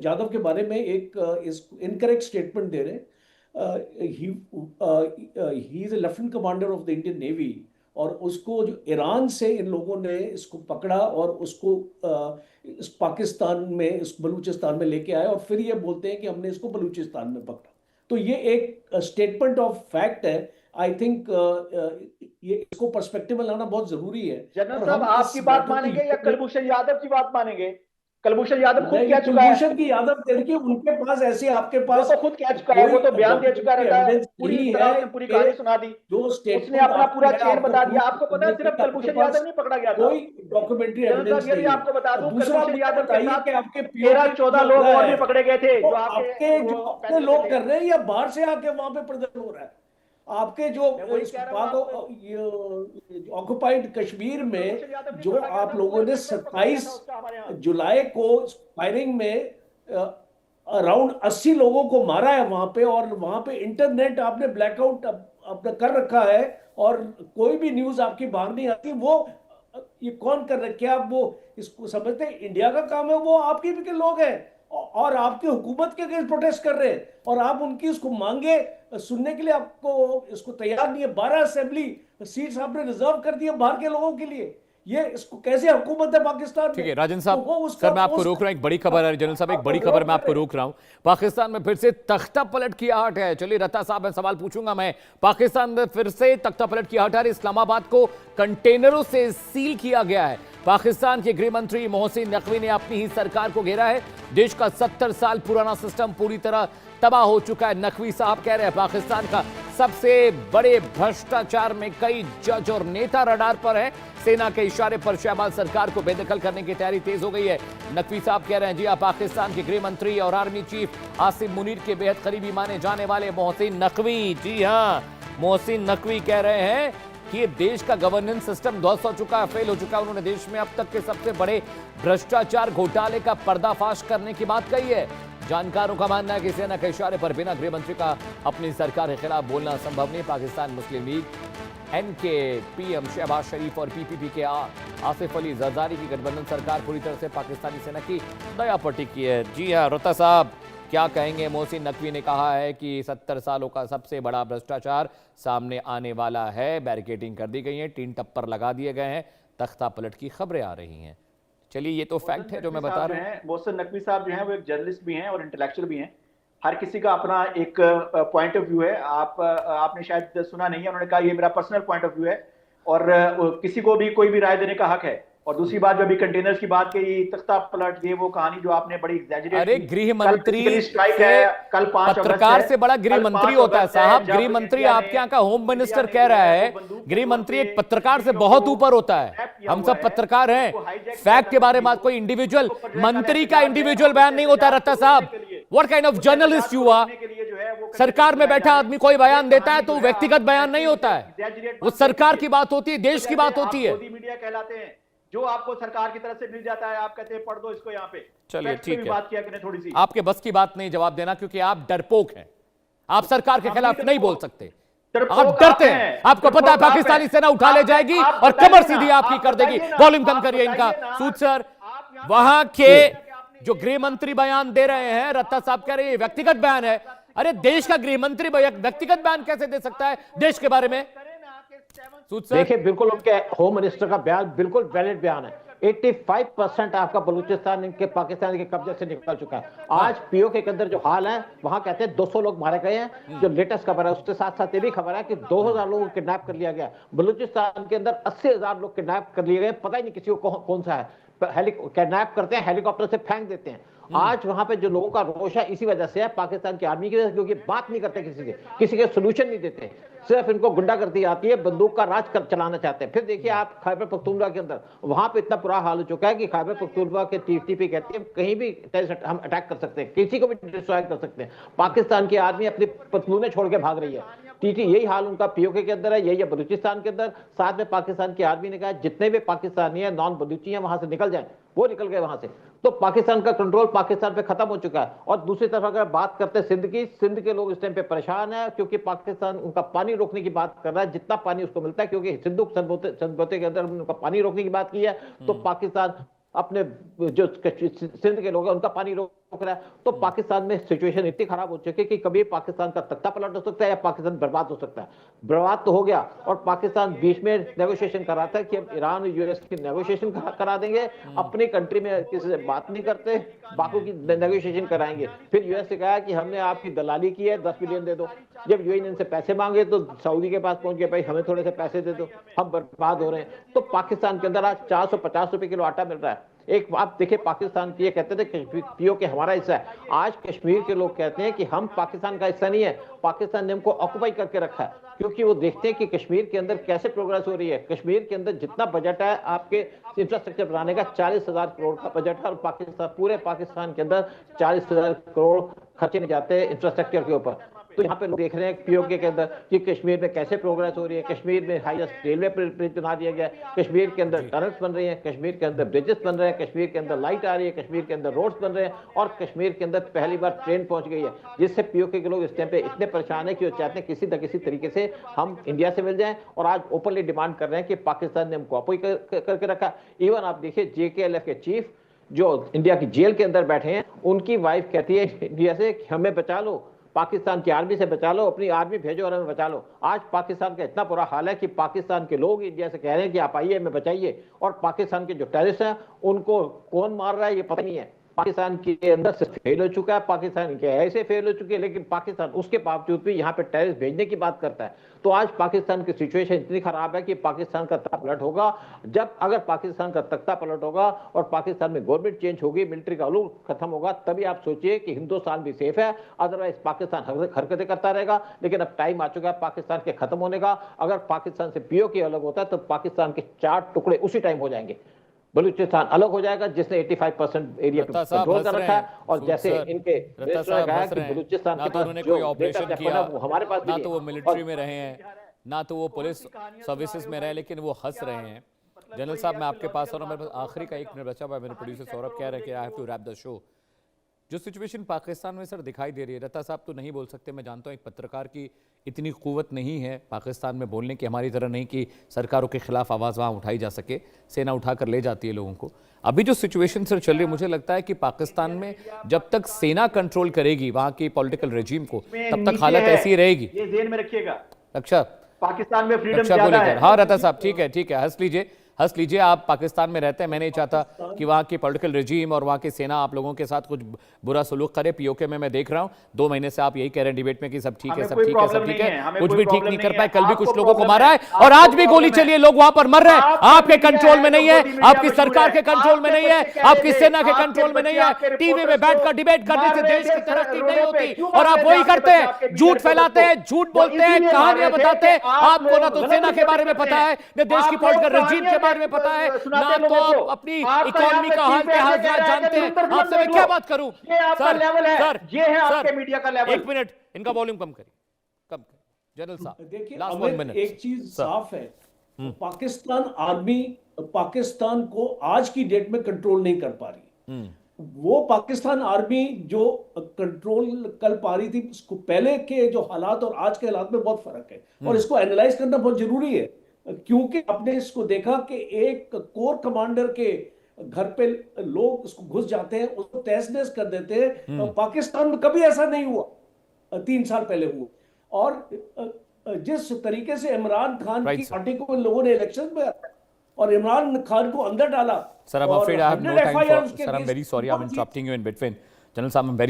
यादव के बारे में एक इस इनकरेक्ट स्टेटमेंट दे रहे हैं। He is a lieutenant commander of the Indian navy, और उसको जो ईरान से इन लोगों ने इसको पकड़ा और उसको इस पाकिस्तान में, इस बलूचिस्तान में लेके आए, और फिर ये बोलते हैं कि हमने इसको बलूचिस्तान में पकड़ा। तो ये एक स्टेटमेंट ऑफ फैक्ट है। आई थिंक ये इसको पर्सपेक्टिव में लाना बहुत जरूरी है। जनरल और साहब, हम इस आपकी बात मैटर को मानेंगे या कुलभूषण यादव की बात मानेंगे? कुलभूषण यादव खुद नहीं, कह चुका है। कुलभूषण की यादव, देखिए उनके पास ऐसे, आपके वो पास तो खुद कह चुका है, कोई वो तो बयान दे चुका डॉक्यूमेंट्री रहता है, एविडेंस पूरी नहीं तरह है उसने पूरी कि कहानी सुना दी। जो उसने स्टेटमेंट अपना आपकी पूरा है चेन आपको बता दिया। प्रूव आपको पता है करने के सिर्फ लिए आपके कुलभूषण पास यादव नहीं पकड़ा गया था। कोई डॉक्यूमेंट्री जनरल एविडेंस साहब, यदि नहीं है। आपको बता और दूं, दूसरा कुलभूषण मुझे यादव के बताइए साथ कि आपके तेरह पीओके में चौदह जो हो लोग रहा और है, भी पकड़े गए थे, तो जो आपके आपके जो वो अपने पैनल में लोग थे। कर रहे हैं या बाहर से आके वहां पे प्रदर्शन हो रहा है? आपके जो मैं वही इस कह रहा हूँ पाक आपको। ऑक्युपाइड कश्मीर में कुलभूषण यादव नहीं जो पकड़ा गया आप था, लोगों पूरा ने नेटवर्क पकड़ा गया 27 था उसका हमारे यहाँ। जुलाई को फायरिंग में अराउंड 80 लोगों को मारा है वहां पे, और वहां पे इंटरनेट आपने ब्लैकआउट अपना कर रखा है, और कोई भी न्यूज आपकी बाहर नहीं आती। वो ये कौन कर रहा है? क्या आप वो इसको समझते हैं इंडिया का काम है? वो आपके भी के लोग हैं, और आपकी हुकूमत के अगेंस्ट प्रोटेस्ट कर रहे हैं, और आप उनकी उसको मांगे सुनने के लिए आपको इसको तैयार नहीं है। 12 असेंबली सीट्स आपने रिजर्व कर दिए बाहर के लोगों के लिए। ये इसको कैसे हुकूमत है पाकिस्तान ठीक में? है राजन तो साहब, वो उसका सर मैं आपको पोस्ट रोक रहा हूं, एक बड़ी खबर है जनरल साहब, एक आपको बड़ी खबर विरोध मैं कर आपको रहे हैं। रोक रहा हूं। पाकिस्तान में फिर से तख्ता पलट की आहट है। चलिए रत्ता साहब, मैं सवाल पूछूंगा। मैं पाकिस्तान में फिर से तख्ता पलट की आहट है। इस्लामाबाद को कंटेनरों से सील किया गया है। पाकिस्तान के गृह मंत्री मोहसिन नकवी ने अपनी ही सरकार को घेरा है। देश का 70 साल पुराना सिस्टम पूरी तरह तबाह हो चुका है। नकवी साहब कह रहे हैं पाकिस्तान का सबसे बड़े भ्रष्टाचार में कई जज और नेता रडार पर है। सेना के इशारे पर शहबाज सरकार को बेदखल करने की तैयारी तेज हो गई है। नकवी साहब कह रहे हैं जी हाँ, पाकिस्तान के गृह मंत्री और आर्मी चीफ आसिम मुनीर के बेहद करीबी माने जाने वाले मोहसिन नकवी, जी हाँ मोहसिन नकवी कह रहे हैं कि ये देश का गवर्नेंस सिस्टम ध्वस्त हो चुका है, फेल हो चुका है। उन्होंने देश में अब तक के सबसे बड़े भ्रष्टाचार घोटाले का पर्दाफाश करने की बात कही है। जानकारों का मानना है कि सेना के इशारे पर बिना गृह मंत्री का अपनी सरकार के खिलाफ बोलना संभव नहीं। पाकिस्तान मुस्लिम लीग एनके, पीएम शहबाज शरीफ और पीपीपी के आसिफ अली जरदारी की गठबंधन सरकार पूरी तरह से पाकिस्तानी सेना की दया पर टिकी है। जी हाँ रत्ता साहब, क्या कहेंगे? मोहसिन नकवी ने कहा है कि 70 सालों का सबसे बड़ा भ्रष्टाचार सामने आने वाला है। बैरिकेडिंग कर दी गई है, टीन टप्पर लगा दिए गए हैं, तख्ता पलट की खबरें आ रही हैं। चलिए ये तो फैक्ट है जो मैं बता रहा हूँ। मोहसिन नकवी साहब जो हैं वो एक जर्नलिस्ट भी हैं और इंटेलेक्चुअल भी हैं। हर किसी का अपना एक पॉइंट ऑफ व्यू है। आपने शायद सुना नहीं है, उन्होंने कहा ये मेरा पर्सनल पॉइंट ऑफ व्यू है, और किसी को भी कोई भी राय देने का हक है। और दूसरी बात, जो अभी कंटेनर्स की बात कही, तख्ता पलट, ये वो कहानी जो आपने बड़ी एग्जैजरेट अरे की। गृह कल मंत्री फिजिकली स्ट्राइक से है, कल 5 अगस्त पत्रकार है, से बड़ा गृह कल मंत्री 5 होता है अगस्त साहब। जब गृह मंत्री इंडिया आपके यहाँ का होम इंडिया मिनिस्टर ने कह जो रहा है है, वो बंदूक गृह तोड़ मंत्री के एक पत्रकार से सीटों बहुत को ऊपर होता है। ट्रैप किया हम हुआ सब है, पत्रकार हैं। उसको हाईजैक किया फैक्ट के जाता बारे है, में कोई इंडिविजुअल उसको परवेज का मंत्री का एहतजाज है, इंडिविजुअल और बयान उस नहीं होता एहतजाज रत्ता को साहब। रोकने के लिए, व्हाट काइंड ऑफ उस जर्नलिस्ट एहतजाज यू को आर? रोकने के लिए जो है वो सरकार में कंटेनर बैठा लगाए आदमी कोई जा रहे बयान हैं। देता है ये तो कहानी जो है, व्यक्तिगत बयान ऐसे नहीं होता है, exaggerate वो मत सरकार कीजिए। की बात होती है, देश की बात होती है। मोदी मीडिया कहलाते हैं, जो आपको सरकार की तरफ से मिल जाता है आप कहते हैं पढ़ दो इसको। यहाँ पे चलिए फैक्ट्स पे ठीक भी है, बात किया करें थोड़ी सी। आपके बस की बात नहीं जवाब देना, क्योंकि आप डरपोक हैं। आप सरकार के खिलाफ नहीं बोल सकते, आप डरते हैं। आपको पता है पाकिस्तानी सेना उठा ले जाएगी और कमर सीधी आपकी कर देगी। वॉल्यूम कम करिए इनका। सूद सर, वहां के जो गृह मंत्री बयान दे रहे हैं, रत्ता साहब कह रहे हैं व्यक्तिगत बयान है। अरे देश का गृह मंत्री व्यक्तिगत बयान कैसे दे सकता है देश के बारे में? सूद सर, देखिए, बिल्कुल उनके होम मिनिस्टर का बयान बिल्कुल वैलिड बयान है। 85% आपका बलूचिस्तान इनके पाकिस्तान के कब्जे से निकल चुका है। आज पीओके के अंदर जो हाल है, वहां कहते हैं 200 लोग मारे गए हैं। जो लेटेस्ट खबर है, उसके साथ साथ ये भी खबर है कि 2000 लोगों को किडनैप कर लिया गया। बलूचिस्तान के अंदर 80,000 लोग किडनैप कर लिए गए। पता ही नहीं किसी को कौन सा है। किडनैप करते हैं, हेलीकॉप्टर से फेंक देते हैं। आज वहां पे जो लोगों का रोष है, इसी वजह से है, पाकिस्तान की आर्मी की वजह से, क्योंकि बात नहीं करते किसी के सोल्यूशन नहीं देते। सिर्फ इनको गुंडागर्दी आती है, बंदूक का राज चलाना चाहते हैं। फिर देखिए आप खैबर पख्तूनख्वा के अंदर, वहां पे इतना बुरा हाल हो चुका है कि खैबर पख्तूनख्वा के टीटीपी कहती है कहीं भी हम अटैक कर सकते हैं, किसी को भी डिस्ट्रॉय कर सकते हैं। पाकिस्तान की आर्मी अपनी पतलूने छोड़ के भाग रही है। टीटी यही हाल उनका पीओके के अंदर है, यही है बलूचिस्तान के अंदर। साथ में पाकिस्तान की आर्मी ने कहा जितने भी पाकिस्तानी है, नॉन बलूची है, वहां से निकल जाए। वो निकल गए वहां से। तो पाकिस्तान का कंट्रोल पाकिस्तान पे खत्म हो चुका है। और दूसरी तरफ अगर बात करते हैं सिंध की, सिंध के लोग इस टाइम पे परेशान है, क्योंकि पाकिस्तान उनका पानी रोकने की बात कर रहा है, जितना पानी उसको मिलता है, क्योंकि सिंधु समझौते के अंदर उनका पानी रोकने की बात की है। तो पाकिस्तान अपने जो सिंध के लोग हैं उनका पानी रोक रोक रहा है। तो पाकिस्तान में सिचुएशन इतनी खराब हो चुकी है कि कभी पाकिस्तान का तख्ता पलट हो सकता है या पाकिस्तान बर्बाद हो सकता है। बर्बाद तो हो गया, और पाकिस्तान बीच में नेगोशिएशन कर रहा था कि अब ईरान यूएस की नेगोशिएशन करा देंगे, अपनी कंट्री में किसी से बात नहीं करते, बाकी की नेगोशिएशन कराएंगे। फिर यूएस से कहा कि हमने आपकी दलाली की है, 10 बिलियन दे दो। जब यूएई ने इनसे पैसे मांगे तो सऊदी के पास पहुंच गए, भाई हमें थोड़े से पैसे दे दो, हम बर्बाद हो रहे हैं। तो पाकिस्तान के अंदर आज 450 रुपए किलो आटा मिल रहा है। एक आप देखिए, पाकिस्तान की ये कहते थे कश्मीर पीओके हमारा हिस्सा है, आज कश्मीर के लोग कहते हैं कि हम पाकिस्तान का हिस्सा नहीं है, पाकिस्तान ने हमको ऑक्युपाई करके रखा है, क्योंकि वो देखते हैं कि कश्मीर के अंदर कैसे प्रोग्रेस हो रही है। कश्मीर के अंदर जितना बजट है आपके इंफ्रास्ट्रक्चर बनाने का, 40,000 करोड़ का बजट है, और पाकिस्तान पूरे पाकिस्तान के अंदर 40,000 करोड़ खर्चे नहीं जाते हैं इंफ्रास्ट्रक्चर के ऊपर। तो यहाँ पे लोग देख रहे हैं पीओके के अंदर कि कश्मीर में कैसे प्रोग्रेस हो रही है। कश्मीर में हाईएस्ट रेलवे ब्रिज बना दिया गया है, कश्मीर के अंदर टनल्स बन रही हैं, कश्मीर के अंदर ब्रिजेस बन रहे हैं, कश्मीर के अंदर लाइट आ रही है, कश्मीर के अंदर रोड्स बन रहे हैं, और कश्मीर के अंदर पहली बार ट्रेन पहुंच गई है, जिससे पीओके के लोग इस टाइम पे इतने परेशान है कि वो चाहते हैं किसी न किसी तरीके से हम इंडिया से मिल जाएं, और आज ओपनली डिमांड कर रहे हैं कि पाकिस्तान ने हमको ऑक्युपाई करके रखा। इवन आप देखिए JKLF के चीफ जो इंडिया की जेल के अंदर बैठे हैं, उनकी वाइफ कहती है इंडिया से हमें बचा लो, पाकिस्तान की आर्मी से बचा लो, अपनी आर्मी भेजो और हमें बचा लो। आज पाकिस्तान का इतना बुरा हाल है कि पाकिस्तान के लोग इंडिया से कह रहे हैं कि आप आइए हमें बचाइए, और पाकिस्तान के जो टेररिस्ट हैं उनको कौन मार रहा है ये पता नहीं है। पाकिस्तान के अंदर से फेल हो चुका है, पाकिस्तान के ऐसे फेल हो चुके हैं, लेकिन पाकिस्तान उसके बावजूद भी यहाँ पे टेररिस्ट भेजने की बात करता है। तो आज पाकिस्तान की सिचुएशन इतनी खराब है कि पाकिस्तान का तख्ता पलट होगा, जब अगर पाकिस्तान का तख्ता पलट होगा और पाकिस्तान में गवर्नमेंट चेंज होगी, मिलिट्री का रूल खत्म होगा, तभी आप सोचिए कि हिंदुस्तान भी सेफ है। अदरवाइज पाकिस्तान हरकतें करता रहेगा। लेकिन अब टाइम आ चुका है पाकिस्तान के खत्म होने का। अगर पाकिस्तान से पीओके अलग होता है तो पाकिस्तान के 4 टुकड़े उसी टाइम हो जाएंगे। बलूचिस्तान अलग हो जाएगा जिसने 85% एरिया पे कंट्रोल कर रखा है, और जैसे इनके मिनिस्टर ने कहा कि बलूचिस्तान के पास उन्होंने जो कोई ऑपरेशन किया, वो हमारे पास ना तो वो मिलिट्री में रहे हैं, ना तो वो पुलिस सर्विसेज में रहे, लेकिन वो हंस रहे हैं। जनरल साहब, मैं आपके पास और मेरे पास आखिरी का 1 मिनट बचा हुआ है। मेरे प्रोड्यूसर सौरभ कह रहे हैं कि I have to wrap the show. जो सिचुएशन पाकिस्तान में सर दिखाई दे रही है, रता साहब तो नहीं बोल सकते, मैं जानता हूँ एक पत्रकार की इतनी क़ुव्वत नहीं है पाकिस्तान में बोलने की, हमारी तरह नहीं कि सरकारों के खिलाफ आवाज़ वहाँ उठाई जा सके, सेना उठा कर ले जाती है लोगों को। अभी जो सिचुएशन सर चल रही है, मुझे लगता है कि पाकिस्तान में जब तक सेना कंट्रोल करेगी वहाँ की पॉलिटिकल रेजिम को, तब तक हालत ऐसी रहेगी। ये ध्यान में रखिएगा। अच्छा, पाकिस्तान में फ्रीडम रक्षा को ज्यादा लेकर, है। हाँ रता साहब ठीक है, हंस लीजिए। आप पाकिस्तान में रहते हैं, मैं नहीं चाहता कि वहाँ की पॉलिटिकल रेजीम और वहाँ की सेना आप लोगों के साथ कुछ बुरा सलूक करे। पीओके में मैं देख रहा हूँ 2 महीने से आप यही कह रहे हैं डिबेट में कि सब ठीक है, सब ठीक है, सब ठीक है, कुछ भी ठीक नहीं कर पाए। कल भी कुछ लोगों को मारा है और आज भी गोली चली है, लोग वहां पर मर रहे हैं। आपके कंट्रोल में नहीं है, आपकी सरकार के कंट्रोल में नहीं है, आपकी सेना के कंट्रोल में नहीं है। टीवी में बैठकर डिबेट करने से देश की तरक्की नहीं होती, और आप वही करते हैं, झूठ फैलाते हैं, झूठ बोलते हैं, कहानियां बताते हैं। आपको ना तो सेना के बारे में पता है, न देश की पॉलिटिकल रेजीम के बारे में पता है, ना तो आप अपनी इकोनॉमी का हाल जानते हैं। आपसे मैं क्या बात करूं? ये आपका लेवल है, ये है आपके मीडिया का लेवल। 1 मिनट, इनका वॉल्यूम कम करिए, कम करिए जनरल साहब। देखिए लास्ट 1 अमित, मिनट। एक चीज साफ है, पाकिस्तान आर्मी पाकिस्तान को आज की डेट में कंट्रोल नहीं कर पा रही। वो पाकिस्तान आर्मी जो कंट्रोल कर पा रही थी, उसको पहले के जो हालात और आज के हालात में बहुत फर्क है, और इसको एनालाइज करना बहुत जरूरी है, क्योंकि आपने इसको देखा कि एक कोर कमांडर के घर पे लोग उसको घुस जाते हैं, उसको तहस नहस कर देते हैं। पाकिस्तान में कभी ऐसा नहीं हुआ, 3 साल पहले हुआ। और जिस तरीके से इमरान खान की पार्टी को लोगों ने इलेक्शन में और इमरान खान को अंदर डाला, sir, I'm afraid I have no time for, sir, I'm very sorry I'm interrupting you in between. General साहब, I'm very